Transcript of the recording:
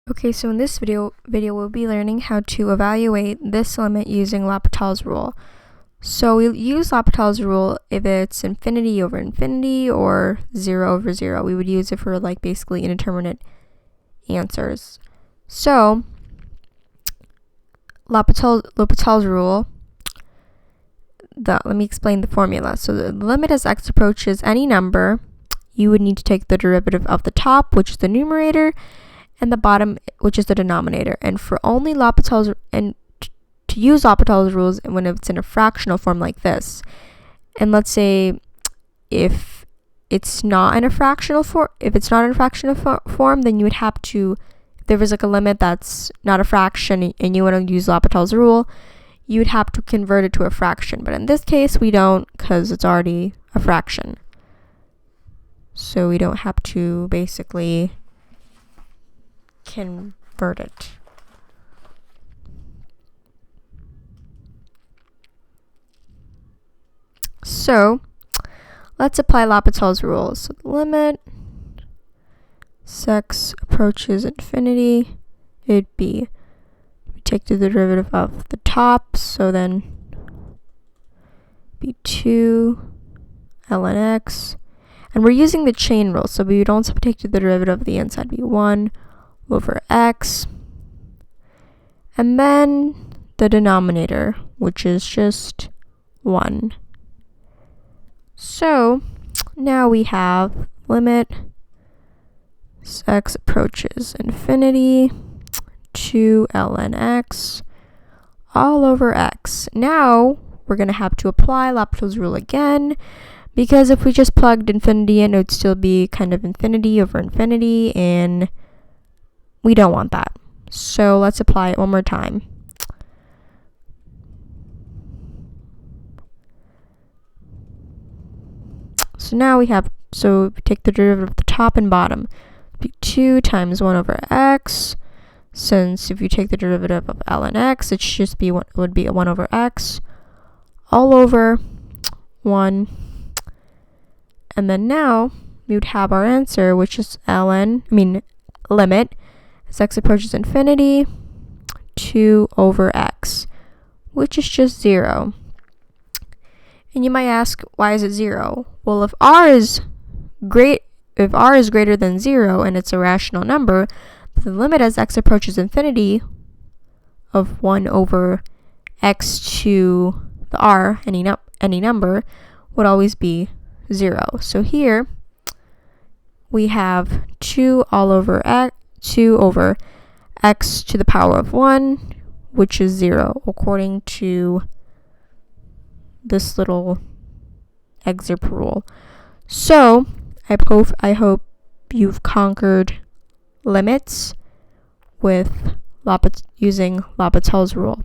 Okay, so in this video we'll be learning how to evaluate this limit using L'Hopital's rule. So we'll use L'Hopital's rule if it's infinity over infinity or 0 over 0. We would use it for like basically indeterminate answers. So L'Hopital's rule, let me explain the formula. So the limit as x approaches any number, you would need to take the derivative of the top, which is the numerator, and the bottom, which is the denominator. And for only L'Hopital's, and to use L'Hopital's rules when it's in a fractional form like this, and let's say if it's not in a fractional form, then you would have to, if there was like a limit that's not a fraction and you want to use L'Hopital's rule, you would have to convert it to a fraction. But in this case, we don't, because it's already a fraction. So we don't have to basically convert it. So let's apply L'Hopital's rule. So the limit as x approaches infinity, it'd be, we take the derivative of the top, so then be 2 ln x, and we're using the chain rule, so we would also take the derivative of the inside, be 1 over x, and then the denominator, which is just 1. So now we have limit as x approaches infinity, 2 ln x all over x. Now we're going to have to apply L'Hopital's rule again, because if we just plugged infinity in, it would still be kind of infinity over infinity, and we don't want that. So let's apply it one more time. So now we take the derivative of the top and bottom. Be 2 times 1 over x. Since if you take the derivative of ln x, it should just be would be 1 over x all over 1. And then now we would have our answer, which is limit as x approaches infinity, 2 over x, which is just 0. And you might ask, why is it 0? Well, if r is greater than 0 and it's a rational number, the limit as x approaches infinity of 1 over x to the r, any number, would always be 0. So here we have 2 over x to the power of 1, which is 0, according to this little excerpt rule. So I hope you've conquered limits with using L'Hopital's rule.